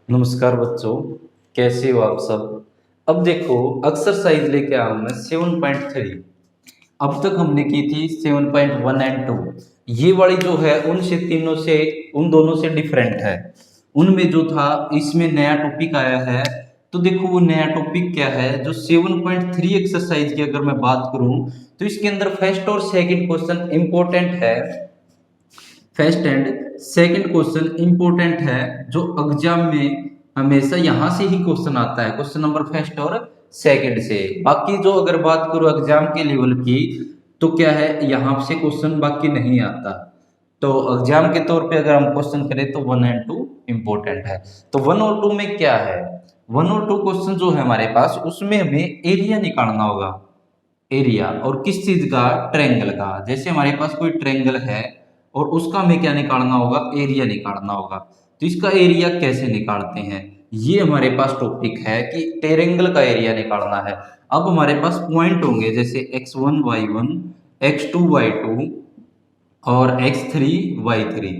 नमस्कार बच्चों, कैसे हो आप सब। अब देखो, एक्सरसाइज लेके आया हूं मैं 7.3। अब तक हमने की थी 7.1 एंड 2। ये वाली जो है उनसे तीनों से उन दोनों से डिफरेंट है। उनमें जो था, इसमें नया टॉपिक आया है। तो देखो वो नया टॉपिक क्या है। जो 7.3 एक्सरसाइज की अगर मैं बात करूं तो इसके अंदर फर्स्ट और सेकंड क्वेश्चन इंपॉर्टेंट है। First and second question important है, जो एग्जाम में हमेशा यहां से ही क्वेश्चन आता है, क्वेश्चन नंबर फर्स्ट और सेकंड से। बाकी जो अगर बात करूं एग्जाम के लेवल की, तो क्या है, यहाँ से क्वेश्चन बाकी नहीं आता। तो एग्जाम के तौर पे अगर हम क्वेश्चन करें तो 1 एंड 2 इंपॉर्टेंट है। तो 1 और 2 में क्या है, 1 और 2 क्वेश्चन जो है हमारे पास, उसमें हमें एरिया निकालना होगा। एरिया और किस चीज का, ट्रायंगल का। जैसे हमारे पास कोई ट्रायंगल है और उसका हमें क्या निकालना होगा, एरिया निकालना होगा। तो इसका एरिया कैसे निकालते हैं, ये हमारे पास टॉपिक है कि ट्रायंगल का एरिया निकालना है। अब हमारे पास पॉइंट होंगे जैसे x1 y1, x2 y2 और x3 y3।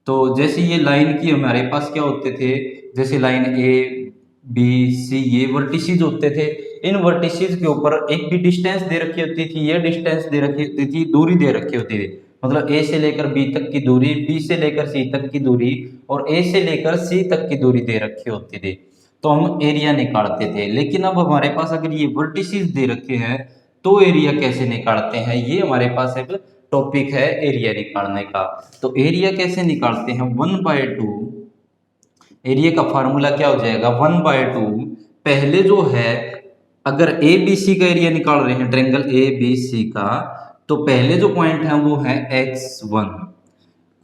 तो जैसे ये लाइन की हमारे पास क्या होते थे, जैसे लाइन ए बी सी, ये वर्टिसेस होते थे। इन वर्टिसेस के ऊपर एक भी डिस्टेंस दे रखी होती थी, ये डिस्टेंस दे रखी होती थी, दूरी दे रखी होती थी। मतलब ए से लेकर बी तक की दूरी, बी से लेकर सी तक की दूरी और ए से लेकर सी तक की दूरी दे रखी होती थी। तो हम एरिया निकालते थे। लेकिन अब हमारे पास अगर ये वर्टिसेस दे रखे हैं तो एरिया कैसे निकालते हैं, ये हमारे पास एक टॉपिक है एरिया निकालने का। तो एरिया कैसे निकालते हैं, 1/2। एरिया का फार्मूला क्या हो जाएगा, 1/2। पहले जो है, अगर ए बी सी का एरिया निकाल रहे हैं, ट्रायंगल ए बी सी का, तो पहले जो पॉइंट है वो है x1,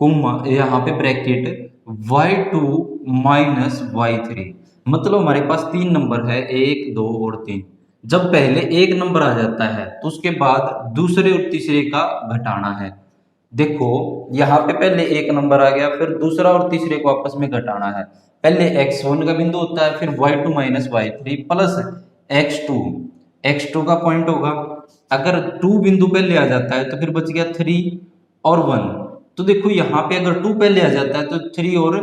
कुम्मा यहाँ पे ब्रैकेट y2 माइनस y3। मतलब हमारे पास 3 नंबर है, 1 2 और 3। जब पहले एक नंबर आ जाता है तो उसके बाद दूसरे और तीसरे का घटाना है। देखो यहाँ पे पहले एक नंबर आ गया, फिर दूसरा और तीसरे को आपस में घटाना है। पहले x1 का बिंदु होता है, फिर y2 minus y3 plus x2। x2 का पॉइंट होगा। अगर 2 बिंदु पहले आ जाता है तो फिर बच गया 3 और 1। तो देखो यहाँ पे अगर 2 पहले आ जाता है तो 3 और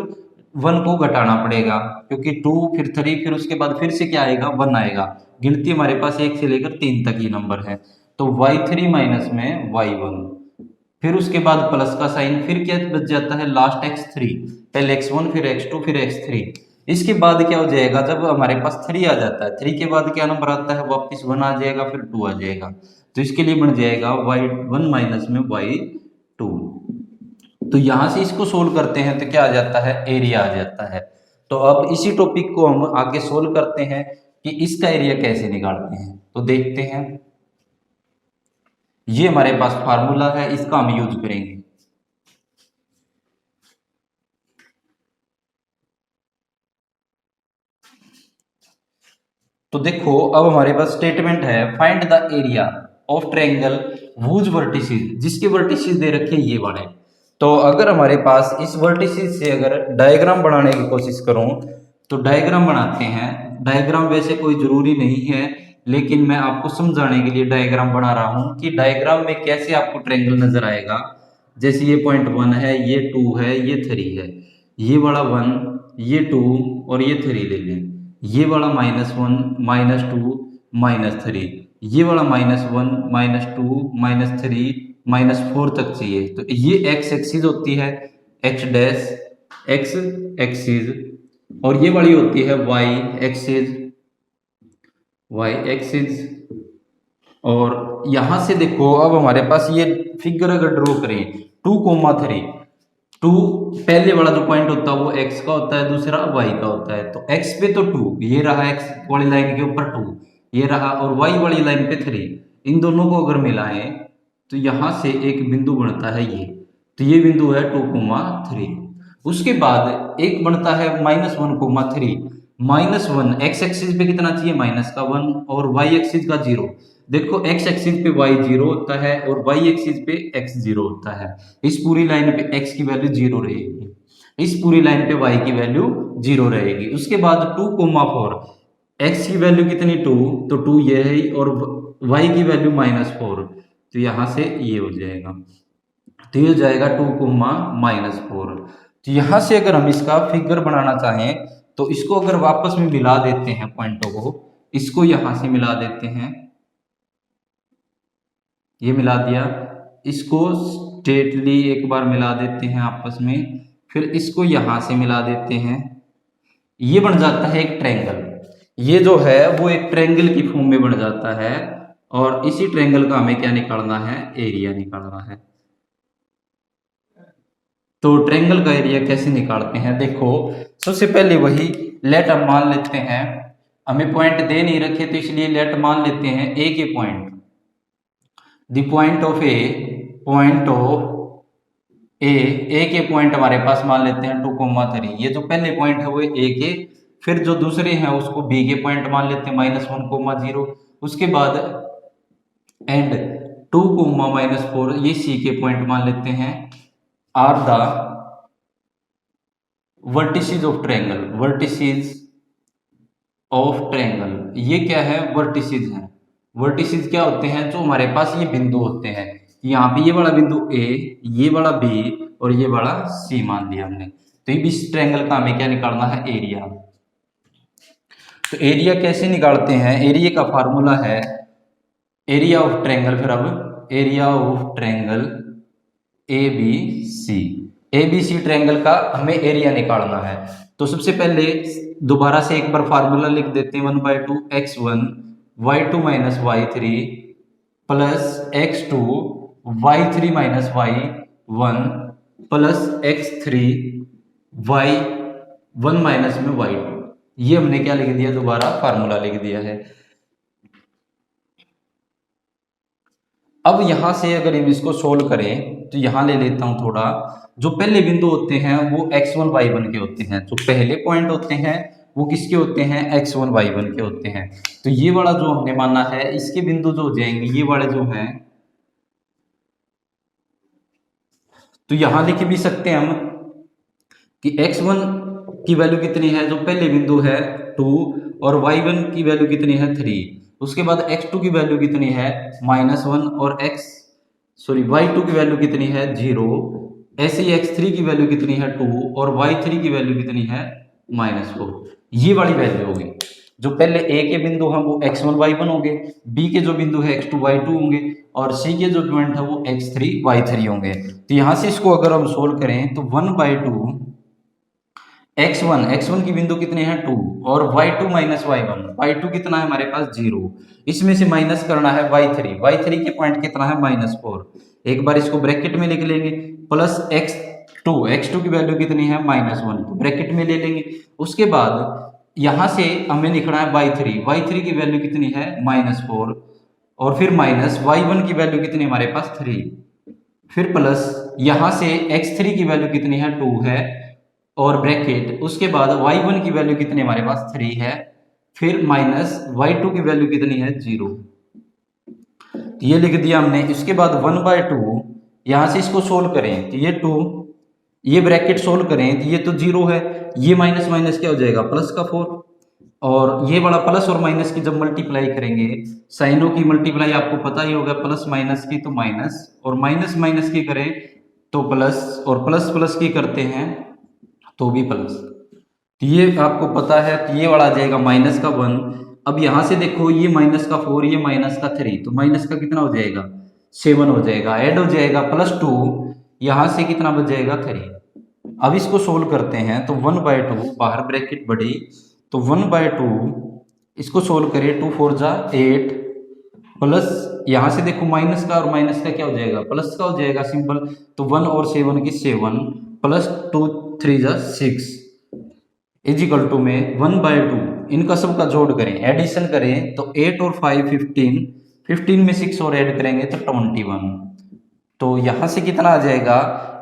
1 को घटाना पड़ेगा, क्योंकि 2 फिर 3 फिर उसके बाद फिर से क्या आएगा, 1 आएगा। गिनती हमारे पास 1 से लेकर 3 तक ही नंबर है। तो y3 माइनस में y1, फिर उसके बाद प्लस का साइन, फिर क्या बच जाता है लास्ट x3। पहले x1 फिर x2 फिर x3। इसके बाद क्या हो जाएगा, जब हमारे पास 3 आ जाता है, 3 के बाद क्या नंबर आता है, वापस 1 आ जाएगा, फिर 2 आ जाएगा। तो इसके लिए बन जाएगा y1 माइनस में y2। तो यहां से इसको सोल्व करते हैं तो क्या आ जाता है, एरिया आ जाता है। तो अब इसी टॉपिक को हम आगे सोल्व करते हैं कि इसका एरिया कैसे निकालते हैं। तो देखते हैं, ये हमारे पास फार्मूला है, इसका हम यूज करेंगे। तो देखो अब हमारे पास स्टेटमेंट है, find the area of triangle whose vertices, जिसके वर्टिसेस दे रखे ये वाले। तो अगर हमारे पास इस वर्टिसेस से अगर डायग्राम बनाने की कोशिश करूं तो डायग्राम बनाते हैं। डायग्राम वैसे कोई जरूरी नहीं है, लेकिन मैं आपको समझाने के लिए डायग्राम बना रहा हूं कि डायग्राम में कैसे आपको ट्रायंगल नजर आएगा। जैसे ये पॉइंट 1 है, ये 2 है, ये 3 है, ये वाला 1, ये 2 और ये 3 ले लें। ये वाला -1 -2 -3, ये वाला -1 -2 -3 -4 तक चाहिए। तो ये एक्स एक्सिस होती है, एक्स डैश एक्स एक्सिस, और ये वाली होती है वाई एक्सिस, वाई एक्सिस। और यहां से देखो अब हमारे पास ये फिगर अगर ड्रॉ करें 2,3, 2 पहले वाला जो पॉइंट होता है वो x का होता है, दूसरा y का होता है। तो x पे तो 2, ये रहा x वाली लाइन के ऊपर 2, ये रहा, और y वाली लाइन पे 3। इन दोनों को अगर मिलाएं तो यहां से एक बिंदु बनता है ये। तो ये बिंदु है 2,3। उसके बाद एक बनता है -1,3। -1 एक्स एक्सिस पे कितना चाहिए, माइनस का 1, और वाई एक्सिस का 0। देखो एक्स एक्सिस पे y 0 होता है और y एक्सिस पे x 0 होता है। इस पूरी लाइन पे x की वैल्यू 0 रहेगी, इस पूरी लाइन पे y की वैल्यू 0 रहेगी। उसके बाद 2,4, x की वैल्यू कितनी 2, तो 2 ये है, और y की वैल्यू -4। तो यहां से ये हो जाएगा, तो ये हो जाएगा 2,-4। तो यहां से अगर हम इसका फिगर बनाना चाहें तो इसको अगर वापस में मिला देते हैं पॉइंटों को, इसको यहां से मिला देते हैं, ये मिला दिया, इसको स्ट्रेटली एक बार मिला देते हैं आपस में, फिर इसको यहां से मिला देते हैं, ये बन जाता है एक ट्रायंगल। ये जो है वो एक ट्रायंगल की फॉर्म में बन जाता है, और इसी ट्रायंगल का हमें क्या निकालना है, एरिया निकालना है। तो ट्रायंगल का एरिया कैसे निकालते हैं, देखो सबसे पहले वही लेट हम मान लेते हैं, हमें पॉइंट दे नहीं रखे तो इसलिए लेट मान लेते हैं A K point, the point of A, point of A K point हमारे पास मान लेते हैं 2,3। ये जो पहले पॉइंट है वो ए के, फिर जो दूसरे हैं उसको बी के पॉइंट मान लेते हैं -1,0, उसके बाद एंड 2,-4 ये सी के पॉइंट मान लेते हैं, are the vertices of triangle, vertices of triangle, ये क्या है, वर्टिसेस हैं। वर्टिसेस क्या होते हैं, जो हमारे पास ये बिंदु होते हैं, यहाँ पे ये वाला बिंदु ए, ये वाला बी और ये वाला सी मान लिया हमने। तो ये इस ट्रायंगल का हमें क्या निकालना है, एरिया। तो एरिया कैसे निकालते हैं, एरिया का फार्मूला है एरिया ऑफ ट्रायंगल, फिर अब area of triangle A B C, A B C triangle का हमें एरिया निकालना है। तो सबसे पहले दोबारा से एक बार फार्मूला लिख देते हैं, 1/2 x1 y2 minus y3 plus x2 y3 minus y1 plus x3 y1 minus में y2। ये हमने क्या लिख दिया, दोबारा फार्मूला लिख दिया है। अब यहां से अगर हम इसको सोल्व करें तो यहां ले लेता हूं थोड़ा, जो पहले बिंदु होते हैं वो x1 y1 के होते हैं, जो पहले पॉइंट होते हैं वो किसके होते हैं, x1 y1 के होते हैं। तो ये वाला जो हमने माना है, इसके बिंदु जो हो जाएंगे ये वाले जो हैं, तो यहां लिख भी सकते हैं हम कि x1 की वैल्यू कितनी है, जो पहले बिंदु है 2, और y1 की वैल्यू कितनी है 3, उसके बाद x2 की वैल्यू कितनी है -1, और y2 की वैल्यू कितनी है 0, ऐसे ही x3 की वैल्यू कितनी है 2, और y3 की वैल्यू कितनी है -4। ये वाली वैल्यू होगी, जो पहले a के बिंदु हैं वो x1 y1 होंगे, b के जो बिंदु है x2 y2 होंगे, और c के जो पॉइंट है वो x3 y3 होंगे। तो यहां से इसको अगर हम सोल्व करें तो 1/2 x1 की बिंदु कितने हैं 2, और y2 माइनस y2 कितना है हमारे पास 0, इसमें से माइनस करना है y3 के पॉइंट कितना है -4। एक बार इसको ब्रैकेट में लिख लेंगे, प्लस x2 की वैल्यू कितनी है -1, तो ब्रैकेट में ले लेंगे। उसके बाद यहां से हमें लिखना है y3 की वैल्यू कितनी है -4, और फिर माइनस y1 की वैल्यू कितनी हमारे पास 3, फिर प्लस यहां से x3 की वैल्यू कितनी है 2 है, और ब्रैकेट, उसके बाद y1 की वैल्यू कितनी हमारे पास 3 है, फिर माइनस y2 की वैल्यू कितनी है 0। ये लिख दिया हमने। इसके बाद 1/2 यहां से इसको सोल्व करें तो ये 2, ये ब्रैकेट सोल्व करें तो ये तो 0 है, ये माइनस माइनस क्या हो जाएगा प्लस का 4, और ये वाला प्लस और माइनस की जब मल्टीप्लाई करेंगे, साइनों की मल्टीप्लाई आपको पता ही होगा, प्लस माइनस की तो माइनस, और माइनस माइनस की करें तो प्लस, और प्लस प्लस की करते हैं तो भी प्लस। तो ये आपको पता है, तो ये वाला आ जाएगा -1। अब यहां से देखो ये -4, ये -3, तो माइनस का कितना हो जाएगा 7 हो जाएगा, ऐड हो जाएगा +2, यहां से कितना बच जाएगा 3। अब इसको सोल्व करते हैं तो 1/2 बाहर ब्रैकेट बढ़ी, तो 1/2 इसको सोल्व करें, 2 4 जा 8, प्लस यहां से देखो माइनस का और माइनस का क्या हो जाएगा प्लस का हो जाएगा सिंपल, तो 1 और 7 की 7, प्लस 2 3 जा 6 इजिकल टू में 1/2, इनका सबका जोड़ करें, एडिशन करें तो 8 और 5 15, 15 में 6 और ऐड करेंगे तो 21। तो यहां से कितना आ जाएगा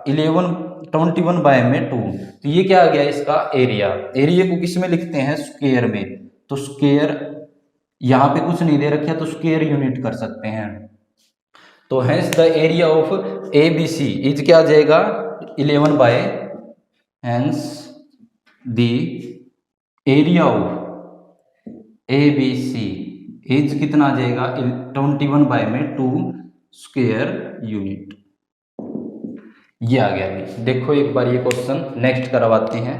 11, 21/2। तो ये क्या आ गया इसका एरिया। एरिया को किस में लिखते हैं, स्क्वायर में, तो स्क्वायर यहां पे कुछ नहीं दे रखा तो स्क्वायर यूनिट कर सकते हैं। तो hence the area of A B C is क्या आ जाएगा 11, hence the area of A B C is कितना आ जाएगा 21/2 स्क्वायर यूनिट। ये आ गया। देखो एक बार ये क्वेश्चन नेक्स्ट करवाते हैं।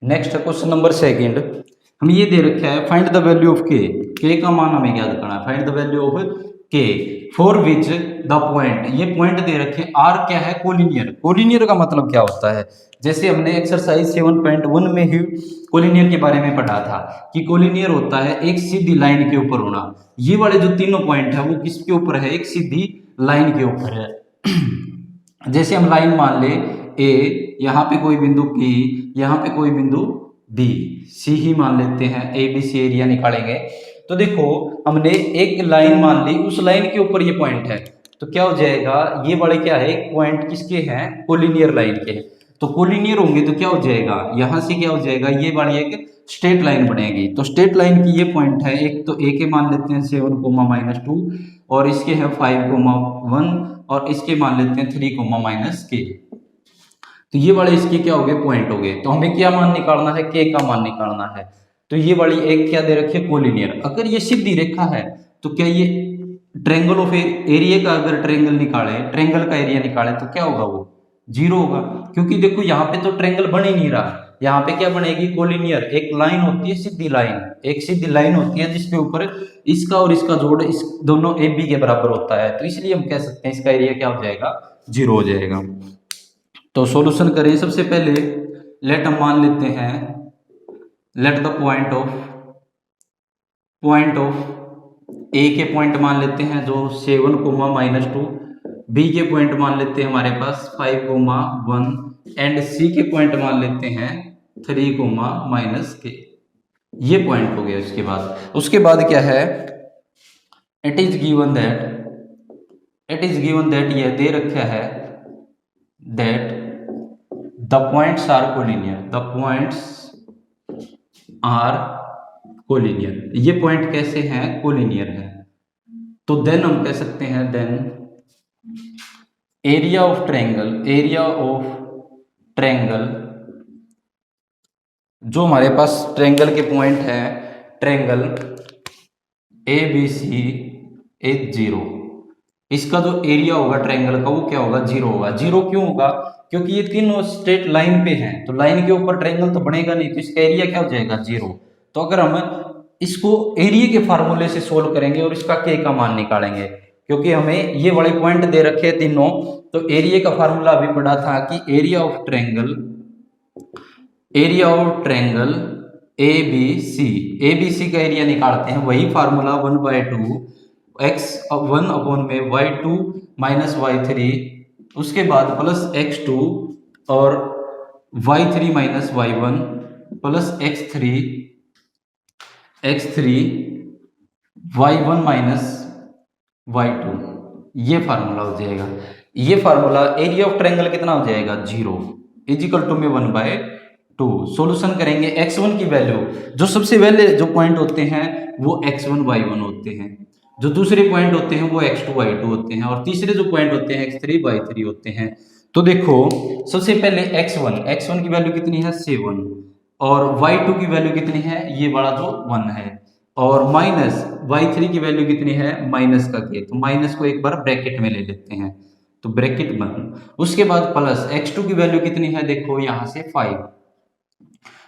नेक्स्ट क्वेश्चन नंबर सेकंड, हम ये दे रखा है फाइंड द वैल्यू ऑफ के का मान हमें ज्ञात करना है। फाइंड द वैल्यू ऑफ के फॉर विच द पॉइंट, ये पॉइंट दे रखे हैं आर क्या है, कोलिनियर। कोलिनियर का मतलब क्या होता है, जैसे हमने एक्सरसाइज 7.1 में ही कोलिनियर के बारे में पढ़ा था कि कोलिनियर होता है एक सीधी लाइन के ऊपर होना। ये वाले जो तीनों पॉइंट है वो किसके ऊपर है, एक सीधी लाइन के ऊपर है। जैसे हम लाइन मान ले ए, यहाँ पे कोई बिंदु P, यहाँ पे कोई बिंदु B, C ही मान लेते हैं, ABC एरिया निकालेंगे। तो देखो हमने एक लाइन मान ली, उस लाइन के ऊपर ये पॉइंट है, तो क्या हो जाएगा, ये वाले क्या है, पॉइंट किसके हैं, कोलिनियर लाइन के हैं। तो कोलिनियर होंगे तो क्या हो जाएगा, यहाँ से क्या हो जाएगा, ये वाली एक स्ट्रेट लाइन बनेगी। तो स्ट्रेट लाइन की ये पॉइंट है, एक तो ए के मान लेते हैं 7, -2 और इसके हैं 5, 1 और इसके मान लेते हैं 3, -k। तो ये वाले इसके क्या हो गए, पॉइंट हो गए। तो हमें क्या मान निकालना है, के का मान निकालना है। तो ये वाली एक क्या दे रखी है, कोलिनियर। अगर ये सीधी रेखा है तो क्या ये ट्रायंगल ऑफ एरिया का, अगर ट्रायंगल निकाले, ट्रायंगल का एरिया निकाले तो क्या होगा, वो 0 होगा। क्योंकि देखो यहाँ पे तो ट्रायंगल बन ही नहीं रहा, यहाँ पे क्या बनेगी, कोलिनियर। एक लाइन होती है सीधी लाइन, एक सीधी लाइन होती है जिसके ऊपर इसका और इसका जोड़ इस दोनों ए बी के बराबर होता है। तो इसलिए हम कह सकते हैं इसका एरिया क्या हो जाएगा, 0 हो जाएगा। तो सॉल्यूशन करें, सबसे पहले लेट हम मान लेते हैं, let the point of A K point मान लेते हैं जो 7, -2, बी के पॉइंट मान लेते हैं हमारे पास 5, 1 एंड सी के पॉइंट मान लेते हैं 3, -k। ये पॉइंट हो गया। उसके बाद क्या है, इट इज गिवन दैट यह दे रखा है that the points are collinear। ये पॉइंट कैसे हैं, कोलिनियर है। तो देन हम कह सकते हैं, देन एरिया ऑफ ट्रायंगल जो हमारे पास ट्रायंगल के पॉइंट है, ट्रायंगल ABC इज 0। इसका जो एरिया होगा ट्रायंगल का वो क्या होगा, 0 होगा। 0 क्यों होगा, क्योंकि ये तीनों स्ट्रेट लाइन पे हैं, तो लाइन के ऊपर ट्रायंगल तो बनेगा नहीं, तो इसका एरिया क्या हो जाएगा, 0। तो अगर हम इसको एरिया के फार्मूले से सोल्व करेंगे और इसका के का मान निकालेंगे, क्योंकि हमें ये वाले पॉइंट दे रखे हैं तीनों, तो एरिया का फार्मूला अभी पढ़ा था कि एरिया ऑफ ट्रायंगल ABC का एरिया निकालते हैं, वही फार्मूला 1/2 x1 में y2 -y3, उसके बाद प्लस x2 और y3 -y1 plus x3 y1 -y2, ये फार्मूला हो जाएगा। ये फार्मूला एरिया ऑफ ट्रायंगल कितना हो जाएगा, 0 इजिकल टू में 1/2। सॉल्यूशन करेंगे, x1 की वैल्यू, जो सबसे पहले जो पॉइंट होते हैं वो x1 y1 होते हैं, जो दूसरे पॉइंट होते हैं वो x2 y2 होते हैं, और तीसरे जो पॉइंट होते हैं x3 y3 होते हैं। तो देखो सबसे पहले x1 की वैल्यू कितनी है, 7, और y2 की वैल्यू कितनी है, ये वाला जो 1 है, और माइनस y3 की वैल्यू कितनी है, माइनस का के, तो माइनस को एक बार ब्रैकेट में ले लेते हैं, तो ब्रैकेट बंद। उसके बाद प्लस x2 की वैल्यू कितनी है, देखो यहाँ से 5,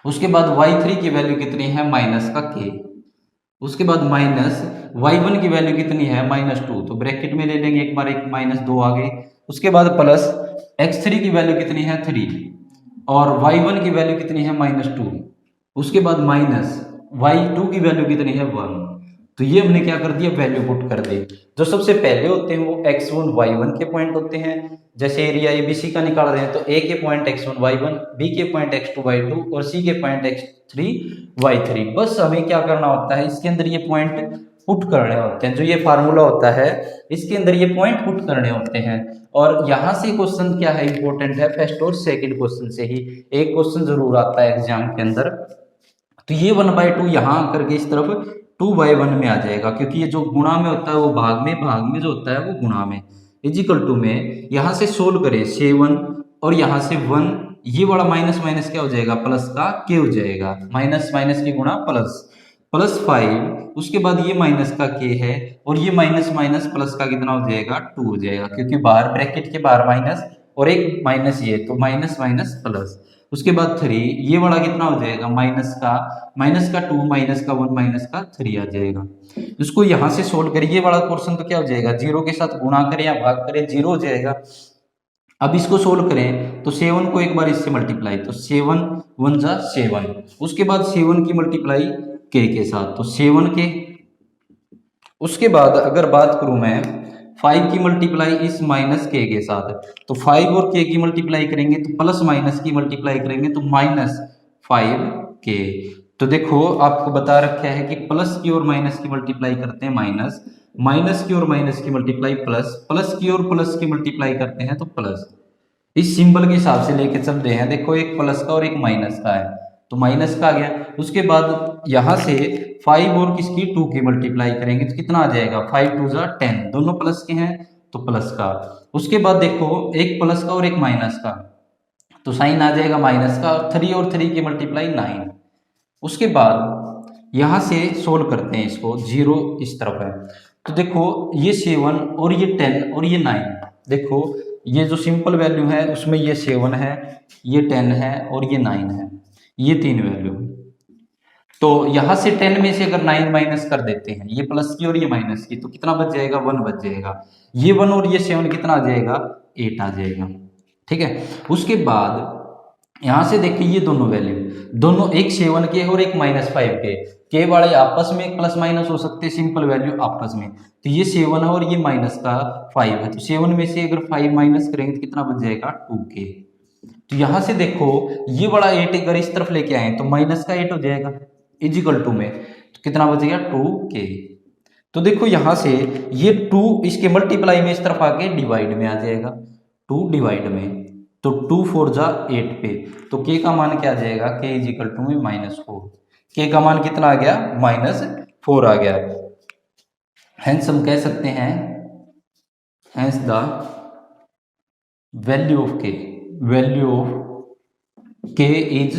उसके बाद y3 की वैल्यू कितनी है, माइनस का के, उसके बाद माइनस y1 की वैल्यू कितनी है, -2, तो ब्रैकेट में ले लेंगे एक बार, एक -2 आ गए। उसके बाद प्लस x3 की वैल्यू कितनी है, 3, और y1 की वैल्यू कितनी है, -2, उसके बाद माइनस y2 की वैल्यू कितनी है, 1। तो ये हमने क्या कर दिया, वैल्यू पुट कर दी। जो सबसे पहले होते हैं वो x1 y1 के पॉइंट होते हैं, जैसे एरिया ABC का निकाल रहे हैं तो A के पॉइंट x1 y1, B के पॉइंट x2 y2 और C के पॉइंट x3 y3। बस हमें क्या करना होता है, इसके अंदर ये पॉइंट पुट करने होते हैं, जो ये फार्मूला होता है इसके अंदर ये पॉइंट पुट करने होते हैं। और यहाँ से क्वेश्चन क्या है, इंपॉर्टेंट है, फर्स्ट और सेकंड क्वेश्चन से ही एक क्वेश्चन जरूर आता है एग्जाम के अंदर। तो ये 1/2 यहाँ करके इस तरफ 2/1 में आ जाएगा, क्योंकि ये जो गुणा में होता है वो भाग में जो होता है वो गुणा में, इजिकल टू में यहाँ से सोल्व करें 7 और यहाँ से 1, ये वाला माइनस माइनस क्या हो जाएगा, प्लस का के हो जाएगा, माइनस माइनस की गुणा प्लस, प्लस 5, उसके बाद ये माइनस का के है, और ये माइनस माइनस प्लस का कितना हो जाएगा, 2 हो जाएगा, क्योंकि बाहर ब्रैकेट के बाहर माइनस और एक माइनस ये, तो माइनस माइनस प्लस। उसके बाद 3, ये वाला कितना हो जाएगा माइनस का 2 माइनस का 1 माइनस का 3 आ जाएगा। इसको यहाँ से सोल्व करिए, ये वाला पोर्शन तो क्या हो जाएगा, 0 के साथ गुणा करें या भाग करें 0 हो जाएगा। अब इसको सोल्व करें तो 7 को एक बार इससे मल्टीप्लाई, तो 7 1 जा 7, उसके बाद 7 की मल्टीप्लाई के साथ, तो 7 के। उसके बाद अगर बात करूं मैं 5 की मल्टीप्लाई इस माइनस के साथ, तो 5 और के की मल्टीप्लाई करेंगे तो प्लस माइनस की मल्टीप्लाई करेंगे तो माइनस 5 के। तो देखो आपको बता रखा है कि प्लस की और माइनस की मल्टीप्लाई करते हैं माइनस, माइनस की और माइनस की मल्टीप्लाई प्लस, प्लस की और प्लस की मल्टीप्लाई करते हैं तो प्लस। इस सिंबल के हिसाब से लेके चलते हैं, देखो एक प्लस का और एक माइनस का है तो माइनस का आ गया। उसके बाद यहां से 5 और किसकी 2 की मल्टीप्लाई करेंगे तो कितना आ जाएगा, 5 2 जा 10, दोनों प्लस के हैं तो प्लस का। उसके बाद देखो एक प्लस का और एक माइनस का, तो साइन आ जाएगा माइनस का, 3 और 3 की मल्टीप्लाई 9। उसके बाद यहां से सोल्व करते हैं इसको, 0 इस तरफ है तो देखो ये 7 और ये 10 और ये 9, देखो ये जो सिंपल वैल्यू है उसमें ये 7 है, ये 10 है और ये 9 है, ये 3 वैल्यू। तो यहां से 10 में से अगर 9 माइनस कर देते हैं, ये प्लस की और ये माइनस की, तो कितना बच जाएगा, 1 बच जाएगा। ये 1 और ये 7 कितना आ जाएगा, 8 आ जाएगा। ठीक है, उसके बाद यहां से देखिए ये दोनों वैल्यू, दोनों एक 7 के और एक -5 के वाले आपस में एक प्लस माइनस हो सकते हैं, सिंपल वैल्यू आपस में। तो ये 7 है और ये माइनस का 5 है, तो 7 में से अगर 5 माइनस करेंगे तो कितना बच जाएगा, 2k। तो यहां से देखो ये बड़ा 8 अगर इस तरफ लेके आए तो माइनस का 8 हो जाएगा इजिकल टू में, तो कितना बचेगा 2k। तो देखो यहां से ये 2 इसके मल्टीप्लाई में इस तरफ आके डिवाइड में आ जाएगा, 2 डिवाइड में, तो 2 4 जा 8 पे, तो k का मान क्या आ जाएगा, k इजिकल टू में -4। k का मान कितना आ गया, -4 आ गया। हेंस हम कह सकते हैं, hence the value of k, value of k is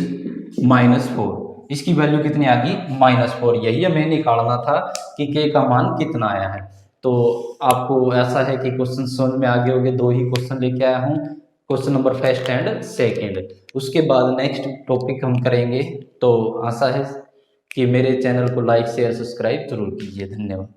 -4। इसकी वैल्यू कितनी आ गई, -4। यही हमें निकालना था कि k का मान कितना आया है। तो आपको ऐसा है कि क्वेश्चन समझ में आगे हो गए, 2 ही क्वेश्चन लेके आया हूँ, question number first and second. उसके बाद नेक्स्ट टॉपिक हम करेंगे। तो आशा है कि मेरे चैनल को लाइक शेयर सब्सक्राइब जरूर कीजिए। धन्यवाद।